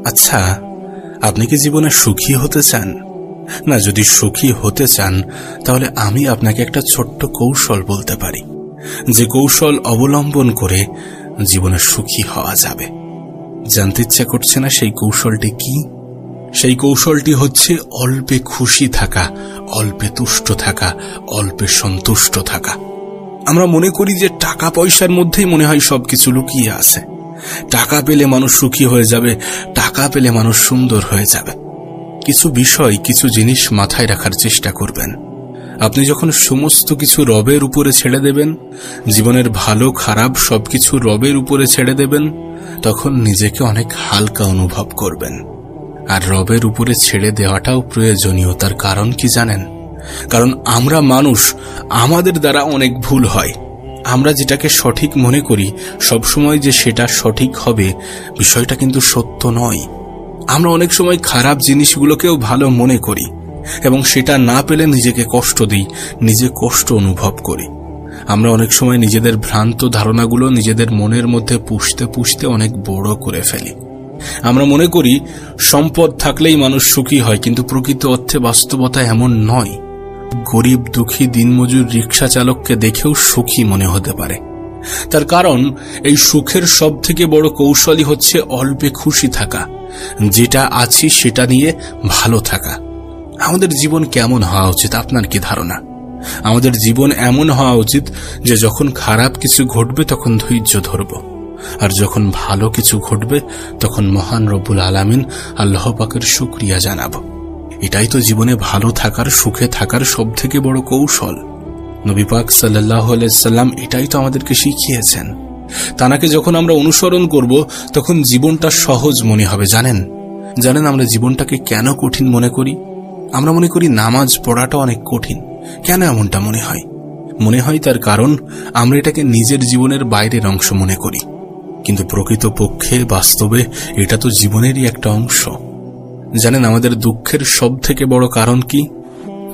আচ্ছা, আপনি কি জীবনে সুখী হতে চান? না, যদি সুখী হতে চান তাহলে আমি আপনাকে একটা ছোট্ট কৌশল বলতে পারি, যে কৌশল অবলম্বন করে জীবনে সুখী হওয়া যাবে। জানতে ইচ্ছা করছে না সেই কৌশলটি কি? সেই কৌশলটি হচ্ছে অল্পে খুশি থাকা, অল্পে তুষ্ট থাকা, অল্পে সন্তুষ্ট থাকা। আমরা মনে করি যে টাকা পয়সার মধ্যেই মনে হয় সবকিছু লুকিয়ে আছে। টাকা পেলে মানুষ সুখী হয়ে যাবে, টাকা পেলে মানুষ সুন্দর হয়ে যাবে। কিছু বিষয়, কিছু জিনিস মাথায় রাখার চেষ্টা করবেন। আপনি যখন সমস্ত কিছু রবের উপরে ছেড়ে দেবেন, জীবনের ভালো খারাপ সবকিছু রবের উপরে ছেড়ে দেবেন, তখন নিজেকে অনেক হালকা অনুভব করবেন। আর রবের উপরে ছেড়ে দেওয়াটাও প্রয়োজনীয়। তার কারণ কি জানেন? কারণ আমরা মানুষ, আমাদের দ্বারা অনেক ভুল হয়। আমরা যেটাকে সঠিক মনে করি সবসময় যে সেটা সঠিক হবে, বিষয়টা কিন্তু সত্য নয়। আমরা অনেক সময় খারাপ জিনিসগুলোকেও ভালো মনে করি এবং সেটা না পেলে নিজেকে কষ্ট দিই, নিজে কষ্ট অনুভব করি। আমরা অনেক সময় নিজেদের ভ্রান্ত ধারণাগুলো নিজেদের মনের মধ্যে পুষতে পুষতে অনেক বড় করে ফেলি। আমরা মনে করি সম্পদ থাকলেই মানুষ সুখী হয়, কিন্তু প্রকৃত অর্থে বাস্তবতা এমন নয়। গরিব, দুঃখী, দিনমজুর, রিক্সা চালককে দেখেও সুখী মনে হতে পারে। তার কারণ এই সুখের সব থেকে বড় কৌশলই হচ্ছে অল্পে খুশি থাকা, যেটা আছি সেটা নিয়ে ভালো থাকা। আমাদের জীবন কেমন হওয়া উচিত আপনার কি ধারণা? আমাদের জীবন এমন হওয়া উচিত যে যখন খারাপ কিছু ঘটবে তখন ধৈর্য ধরব, আর যখন ভালো কিছু ঘটবে তখন মহান রব্বুল আলামিন আল্লাহ পাকের শুকরিয়া জানাবো। এটাই তো জীবনে ভালো থাকার, সুখে থাকার সব থেকে বড় কৌশল। নবী পাক সাল্লাল্লাহু আলাইহি সাল্লাম এটাই তো আমাদেরকে শিখিয়েছেন। তানাকে যখন আমরা অনুসরণ করব তখন জীবনটা সহজ মনে হবে। জানেন আমরা জীবনটাকে কেন কঠিন মনে করি? আমরা মনে করি নামাজ পড়াটা অনেক কঠিন। কেন এমনটা মনে হয়? মনে হয় তার কারণ আমরা এটাকে নিজের জীবনের বাইরের অংশ মনে করি, কিন্তু প্রকৃত পক্ষে বাস্তবে এটা তো জীবনেরই একটা অংশ। জানেন আমাদের দুঃখের সব থেকে বড় কারণ কি?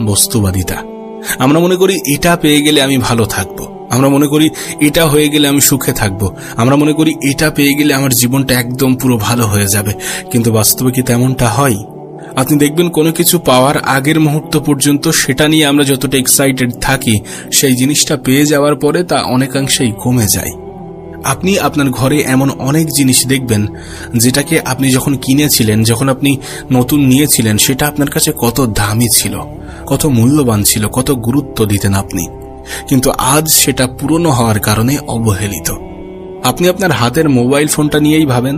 বস্তুবাদিতা। আমরা মনে করি এটা পেয়ে গেলে আমি ভালো থাকবো, আমরা মনে করি এটা হয়ে গেলে আমি সুখে থাকবো, আমরা মনে করি এটা পেয়ে গেলে আমার জীবনটা একদম পুরো ভালো হয়ে যাবে। কিন্তু বাস্তবে কি তেমনটা হয়? আপনি দেখবেন কোনো কিছু পাওয়ার আগের মুহূর্ত পর্যন্ত সেটা নিয়ে আমরা যতটা এক্সাইটেড থাকি, সেই জিনিসটা পেয়ে যাওয়ার পরে তা অনেকাংশেই কমে যায়। আপনি আপনার ঘরে এমন অনেক জিনিস দেখবেন যেটাকে আপনি যখন কিনেছিলেন, যখন আপনি নতুন নিয়েছিলেন, সেটা আপনার কাছে কত দামি ছিল, কত মূল্যবান ছিল, কত গুরুত্ব দিতেন আপনি, কিন্তু আজ সেটা পুরনো হওয়ার কারণে অবহেলিত। আপনি আপনার হাতের মোবাইল ফোনটা নিয়েই ভাবেন।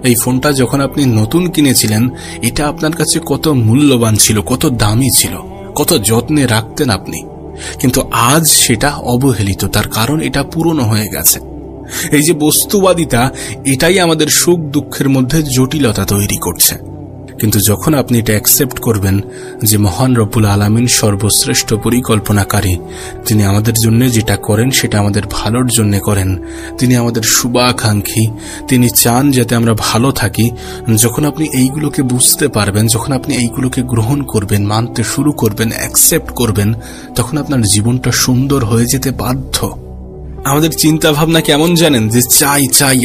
এই ফোনটা যখন আপনি নতুন কিনেছিলেন, এটা আপনার কাছে কত মূল্যবান ছিল, কত দামি ছিল, কত যত্নে রাখতেন আপনি, কিন্তু আজ সেটা অবহেলিত। তার কারণ এটা পুরনো হয়ে গেছে। এই যে বস্তুবাদিতা, এটাই আমাদের সুখ দুঃখের মধ্যে জটিলতা তৈরি করছে। কিন্তু যখন আপনি এটা অ্যাকসেপ্ট করবেন যে মহান রব্বুল আলামিন সর্বশ্রেষ্ঠ পরিকল্পনাকারী, তিনি আমাদের জন্য যেটা করেন সেটা আমাদের ভালোর জন্য করেন, তিনি আমাদের শুভাকাঙ্ক্ষী, তিনি চান যাতে আমরা ভালো থাকি, যখন আপনি এইগুলোকে বুঝতে পারবেন, যখন আপনি এইগুলোকে গ্রহণ করবেন, মানতে শুরু করবেন, অ্যাকসেপ্ট করবেন, তখন আপনার জীবনটা সুন্দর হয়ে যেতে বাধ্য। আমাদের চিন্তা ভাবনা কেমন জানেন? যে চাই,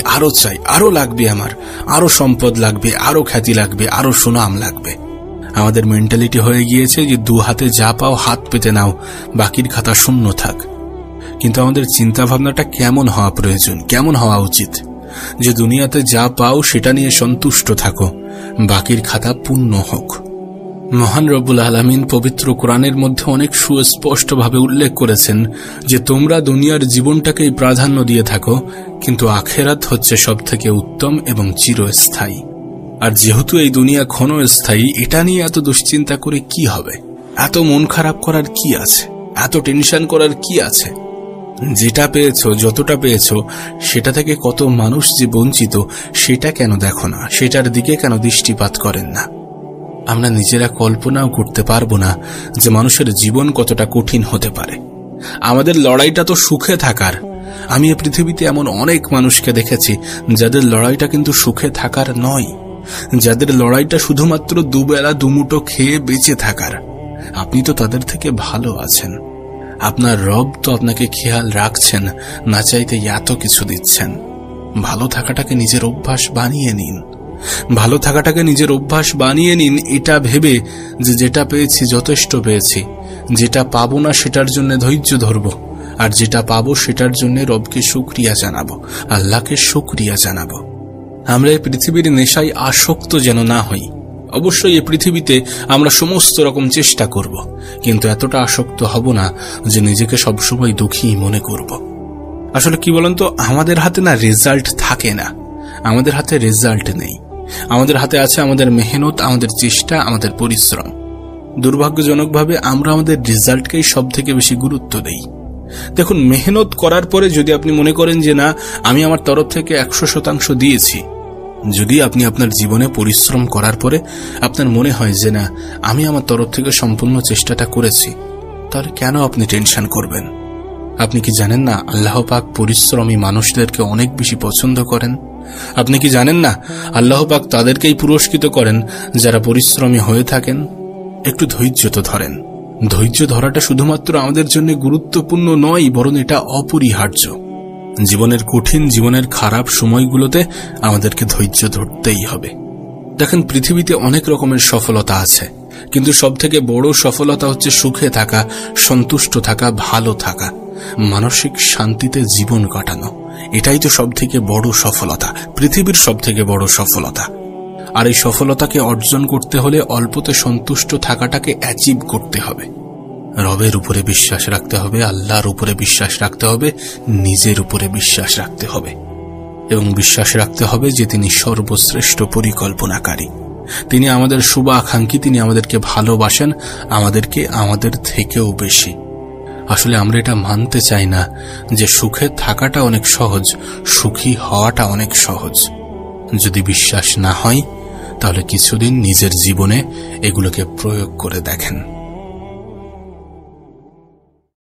আরো লাগবে, আমার আরো সম্পদ লাগবে, আরো খ্যাতি লাগবে, আরো সুনাম লাগবে। আমাদের মেন্টালিটি হয়ে গিয়েছে যে দু হাতে যা পাও হাত পেতে নাও, বাকির খাতা শূন্য থাক। কিন্তু আমাদের চিন্তা ভাবনাটা কেমন হওয়া প্রয়োজন, কেমন হওয়া উচিত? যে দুনিয়াতে যা পাও সেটা নিয়ে সন্তুষ্ট থাকো, বাকির খাতা পূর্ণ হোক। মহান রব্বুল আলামিন পবিত্র কোরআনের মধ্যে অনেক সুস্পষ্টভাবে উল্লেখ করেছেন যে তোমরা দুনিয়ার জীবনটাকেই প্রাধান্য দিয়ে থাকো, কিন্তু আখেরাত হচ্ছে সব থেকে উত্তম এবং চিরস্থায়ী। আর যেহেতু এই দুনিয়া ক্ষণস্থায়ী, এটা নিয়ে এত দুশ্চিন্তা করে কি হবে? এত মন খারাপ করার কি আছে? এত টেনশন করার কি আছে? যেটা পেয়েছো, যতটা পেয়েছো, সেটা থেকে কত মানুষ যে বঞ্চিত, সেটা কেন দেখো না? সেটার দিকে কেন দৃষ্টিপাত করেন না? আমরা নিজেরা কল্পনাও করতে পারবো না যে মানুষের জীবন কতটা কঠিন হতে পারে। আমাদের লড়াইটা তো সুখে থাকার। আমি এই পৃথিবীতে এমন অনেক মানুষকে দেখেছি যাদের লড়াইটা কিন্তু সুখে থাকার নয়, যাদের লড়াইটা শুধুমাত্র দুবেলা দুমুঠো খেয়ে বেঁচে থাকার। আপনি তো তাদের থেকে ভালো আছেন। আপনার রব তো আপনাকে খেয়াল রাখছেন, না চাইতে এত কিছু দিচ্ছেন। ভালো থাকাটাকে নিজের অভ্যাস বানিয়ে নিন। ভালো থাকাটাকে নিজের অভ্যাস বানিয়ে নিন, এটা ভেবে যে যেটা পেয়েছি যথেষ্ট পেয়েছি, যেটা পাবো না সেটার জন্য ধৈর্য ধরবো, আর যেটা পাবো সেটার জন্য রবকে শুকরিয়া জানাবো, আল্লাহকে শুকরিয়া জানাবো। আমরা এই পৃথিবীর নেশায় আসক্ত যেন না হই। অবশ্যই এই পৃথিবীতে আমরা সমস্ত রকম চেষ্টা করব, কিন্তু এতটা আসক্ত হব না যে নিজেকে সবসময় দুঃখী মনে করব। আসলে কি বলেন তো, আমাদের হাতে না রেজাল্ট থাকে না, আমাদের হাতে রেজাল্ট নেই। আমাদের হাতে আছে আমাদের মেহনত, আমাদের চেষ্টা, আমাদের পরিশ্রম। দুর্ভাগ্যজনকভাবে আমরা আমাদের রেজাল্টকেই সব থেকে বেশি গুরুত্ব দেই। দেখুন, মেহনত করার পরে যদি আপনি মনে করেন যে না, আমি আমার তরফ থেকে 100% দিয়েছি, যদি আপনি আপনার জীবনে পরিশ্রম করার পরে আপনার মনে হয় যে না, আমি আমার তরফ থেকে সম্পূর্ণ চেষ্টাটা করেছি, তাহলে কেন আপনি টেনশন করবেন? আপনি কি জানেন না আল্লাহ পাক পরিশ্রমী মানুষদেরকে অনেক বেশি পছন্দ করেন? আপনি কি জানেন না আল্লাহ পাক তাদেরকেই পুরস্কৃত করেন যারা পরিশ্রমী হয়ে থাকেন? একটু ধৈর্য তো ধরেন। ধৈর্য ধরাটা শুধুমাত্র আমাদের জন্য গুরুত্বপূর্ণ নয়, বরং এটা অপরিহার্য। জীবনের কঠিন, জীবনের খারাপ সময়গুলোতে আমাদেরকে ধৈর্য ধরতেই হবে। দেখেন, পৃথিবীতে অনেক রকমের সফলতা আছে, কিন্তু সবথেকে বড় সফলতা হচ্ছে সুখে থাকা, সন্তুষ্ট থাকা, ভালো থাকা, মানসিক শান্তিতে জীবন কাটানো। এটাই তো সবথেকে বড় সফলতা, পৃথিবীর সবথেকে বড় সফলতা। আর এই সফলতাকে অর্জন করতে হলে অল্পতে সন্তুষ্ট থাকাটাকে অ্যাচিভ করতে হবে। রবের উপরে বিশ্বাস রাখতে হবে, আল্লাহর উপরে বিশ্বাস রাখতে হবে, নিজের উপরে বিশ্বাস রাখতে হবে, এবং বিশ্বাস রাখতে হবে যে তিনি সর্বশ্রেষ্ঠ পরিকল্পনাকারী, তিনি আমাদের শুভাকাঙ্ক্ষী, তিনি আমাদেরকে ভালোবাসেন, আমাদেরকে আমাদের থেকেও বেশি। আসলে আমরা এটা মানতে চাই না যে সুখে থাকাটা অনেক সহজ, সুখী হওয়াটা অনেক সহজ। যদি বিশ্বাস না হয় তাহলে কিছুদিন নিজের জীবনে এগুলোকে প্রয়োগ করে দেখেন।